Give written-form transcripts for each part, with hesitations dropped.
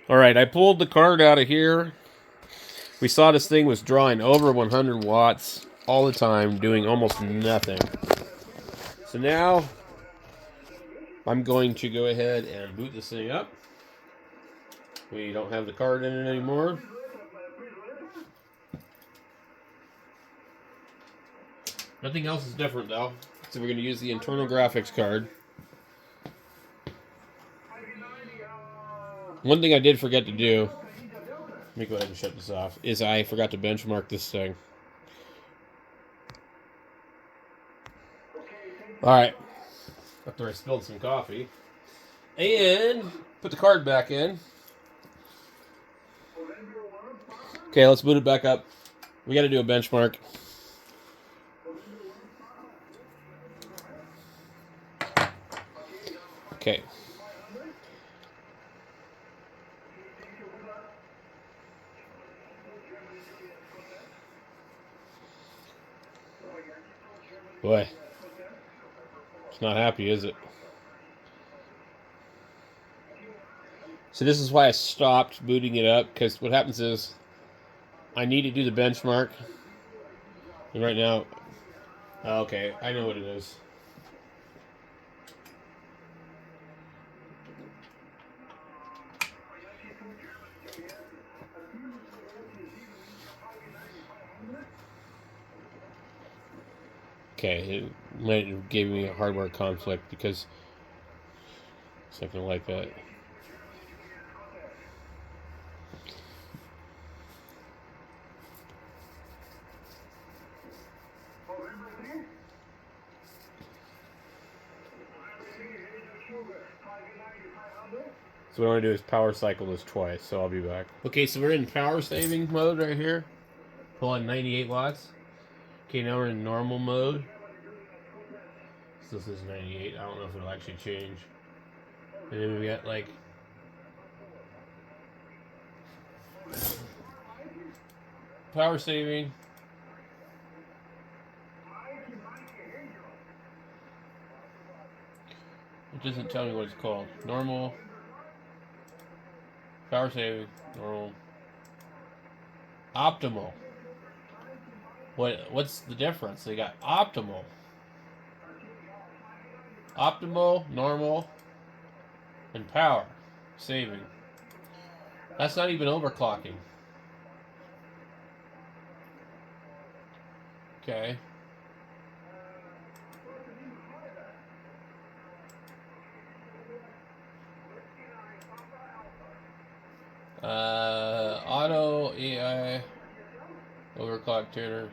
Alright, I pulled the card out of here. We saw this thing was drawing over 100 watts all the time, doing almost nothing. So now, I'm going to go ahead and boot this thing up. We don't have the card in it anymore. Nothing else is different though. So we're going to use the internal graphics card. One thing I did forget to do, let me go ahead and shut this off, is I forgot to benchmark this thing. Alright. After I spilled some coffee. And put the card back in. Okay, let's boot it back up. We got to do a benchmark. Okay. Boy. It's not happy, is it? So this is why I stopped booting it up, because what happens is I need to do the benchmark. And right now, okay, I know what it is. Okay, it gave me a hardware conflict because something like that. So what I want to do is power cycle this twice, so I'll be back. Okay, so we're in power saving mode right here. Pull on 98 watts. Okay, now we're in normal mode. So this is 98. I don't know if it'll actually change. And then we got like power saving. It doesn't tell me what it's called. Normal. Power saving. Normal. Optimal. What's the difference? They got optimal. Optimal, normal, and power saving. That's not even overclocking. Okay. Auto AI overclock tuner.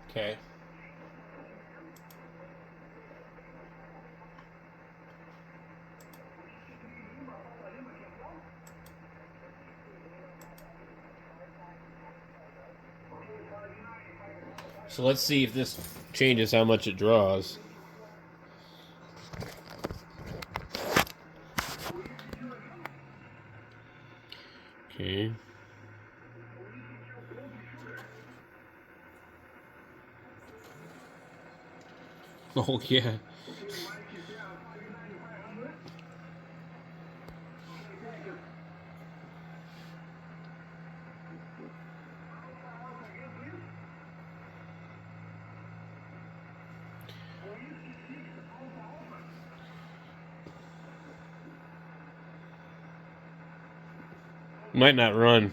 Okay. So let's see if this changes how much it draws. Okay. Oh, yeah. Might not run.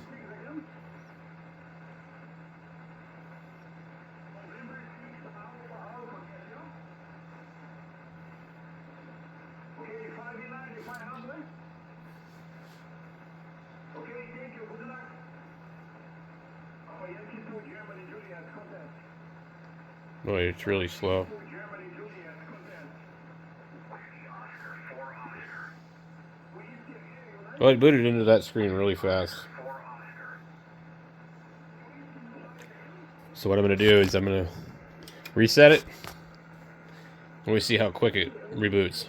Boy, it's really slow. Well, it booted into that screen really fast. So what I'm going to do is I'm going to reset it. And we see how quick it reboots.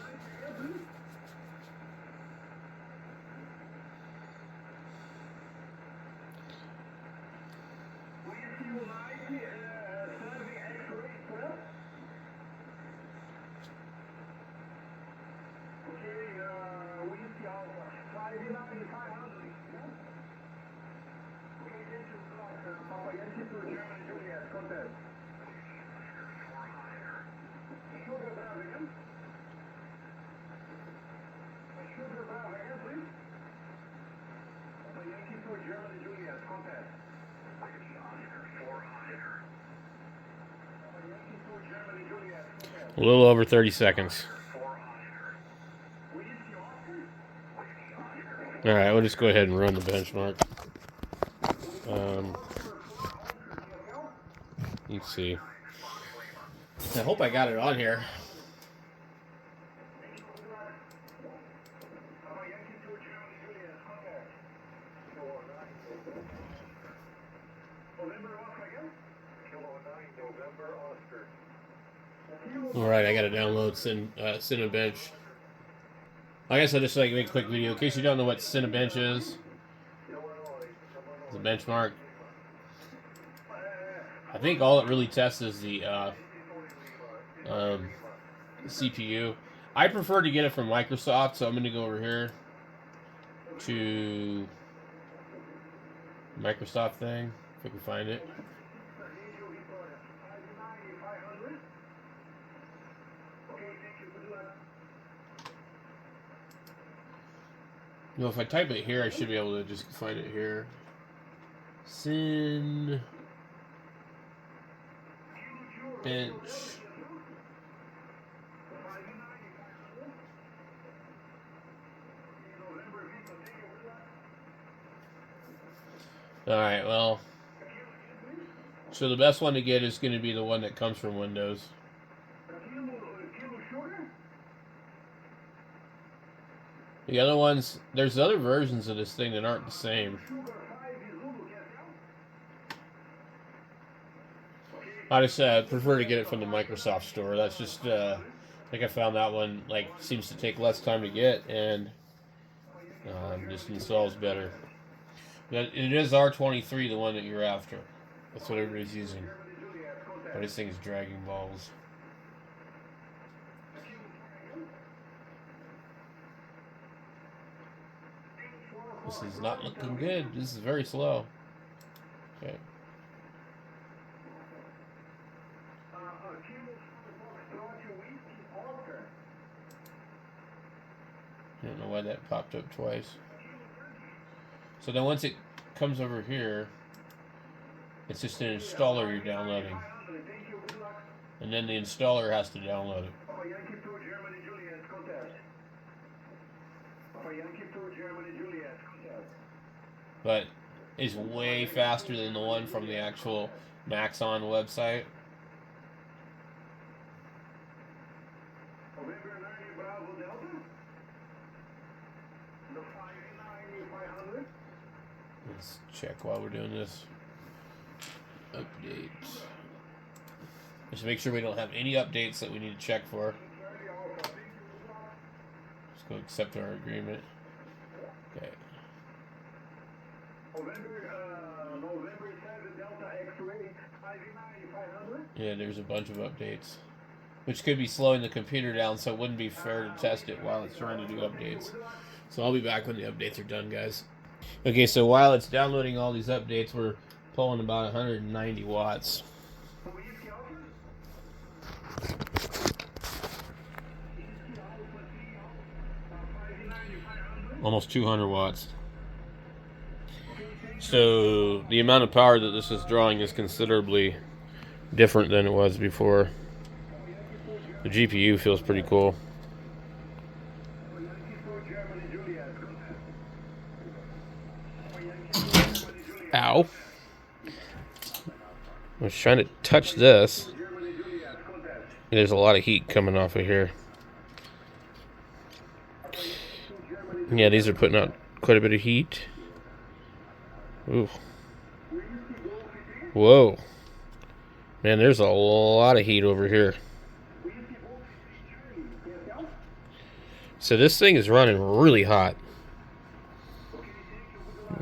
A little over 30 seconds. Alright, we'll just go ahead and run the benchmark. Let's see. I hope I got it on here. Alright, I gotta download Cinebench. I guess I'll just make a quick video. In case you don't know what Cinebench is, it's a benchmark. I think all it really tests is the CPU. I prefer to get it from Microsoft, so I'm going to go over here to Microsoft thing, if I can find it. You know, if I type it here, I should be able to just find it here. Cinebench. Alright, well. So the best one to get is going to be the one that comes from Windows. The other ones, there's other versions of this thing that aren't the same. I just prefer to get it from the Microsoft store. That's just, I think I found that one, like, seems to take less time to get and just installs better. But it is R23, the one that you're after. That's what everybody's using. But this thing's dragging balls. This is not looking good. This is very slow. Okay. I don't know why that popped up twice. So then once it comes over here, it's just an installer you're downloading. And then the installer has to download it. But it's way faster than the one from the actual Maxon website. Let's check while we're doing this. Updates. Just make sure we don't have any updates that we need to check for. Just go accept our agreement. Okay. Yeah, there's a bunch of updates, which could be slowing the computer down, so it wouldn't be fair to test it while it's trying to do updates. So I'll be back when the updates are done, guys. Okay, so while it's downloading all these updates, we're pulling about 190 watts. Almost 200 watts. So the amount of power that this is drawing is considerably different than it was before. The GPU feels pretty cool. Ow. I was trying to touch this. There's a lot of heat coming off of here. Yeah, these are putting out quite a bit of heat. Ooh. Whoa. Man, there's a lot of heat over here. So this thing is running really hot.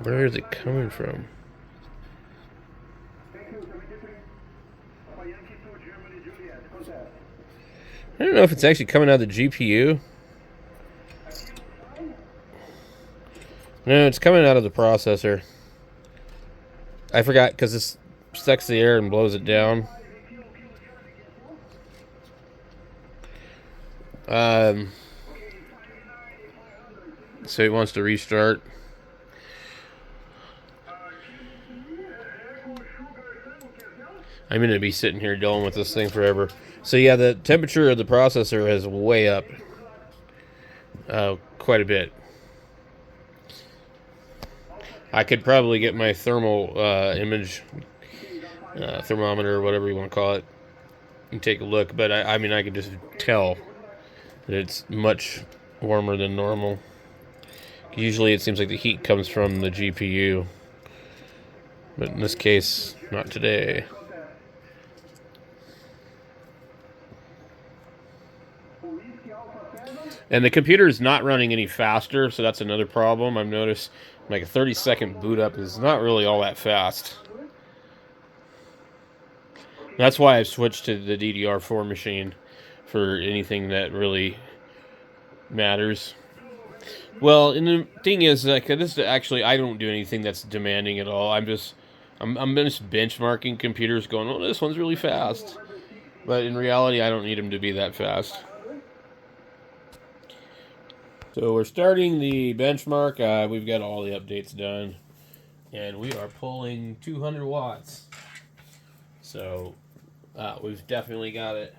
Where is it coming from? I don't know if it's actually coming out of the GPU. No, it's coming out of the processor. I forgot because this sucks the air and blows it down. So it wants to restart. I'm going to be sitting here dealing with this thing forever. So yeah, the temperature of the processor is way up quite a bit. I could probably get my thermal image thermometer or whatever you want to call it and take a look, but I mean I can just tell that it's much warmer than normal. Usually it seems like the heat comes from the GPU, but in this case, not today. And the computer is not running any faster, so that's another problem. I've noticed like a 30-second boot up is not really all that fast. That's why I've switched to the DDR4 machine for anything that really matters. Well, and the thing is, like, this actually, I don't do anything that's demanding at all. I'm just benchmarking computers, going, "Oh, this one's really fast," but in reality, I don't need them to be that fast. So we're starting the benchmark. We've got all the updates done, and we are pulling 200 watts. So we've definitely got it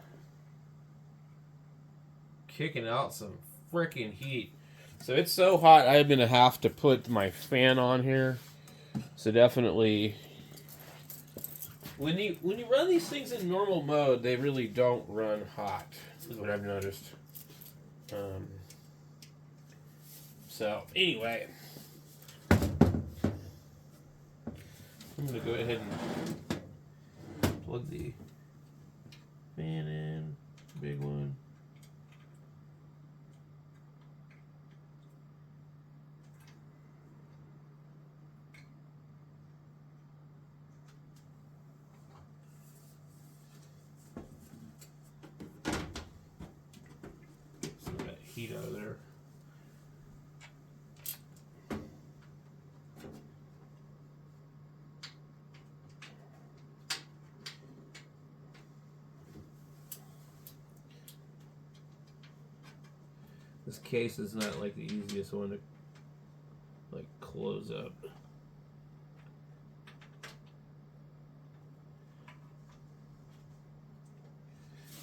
kicking out some freaking heat. So it's so hot, I'm going to have to put my fan on here. So definitely, when you run these things in normal mode, they really don't run hot, is what I've noticed. So anyway, I'm going to go ahead and plug the fan in, big one. Heat out of there. This case is not like the easiest one to like close up.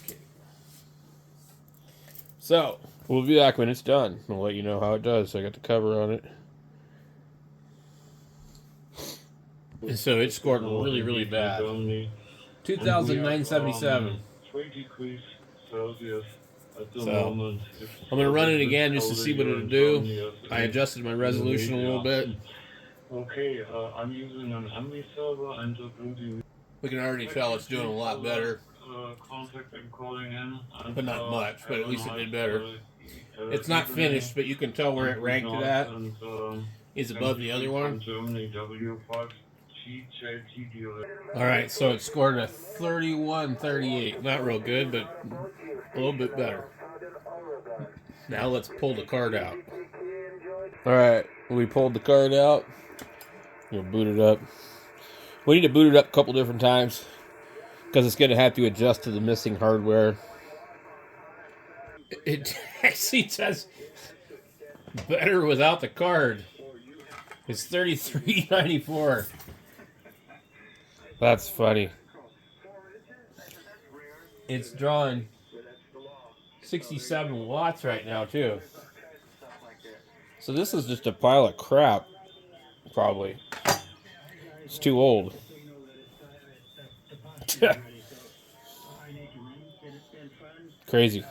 Okay. So we'll be back when it's done. I'll let you know how it does. I got the cover on it. And so it scored really, really bad. 2,977. 20 degrees Celsius at the moment. I'm going to run it again just to see what it'll do. I adjusted my resolution a little bit. Okay, I'm using an MV server and we can already tell it's doing a lot better. But not much, but at least it did better. It's not finished, but you can tell where it ranked it at. It's above the other one. Alright, so it scored a 31-38. Not real good, but a little bit better. Now let's pull the card out. Alright, we pulled the card out. We'll boot it up. We need to boot it up a couple different times because it's going to have to adjust to the missing hardware. It actually does better without the card. It's $33.94. That's funny. It's drawing 67 watts right now, too. So this is just a pile of crap, probably. It's too old. Crazy.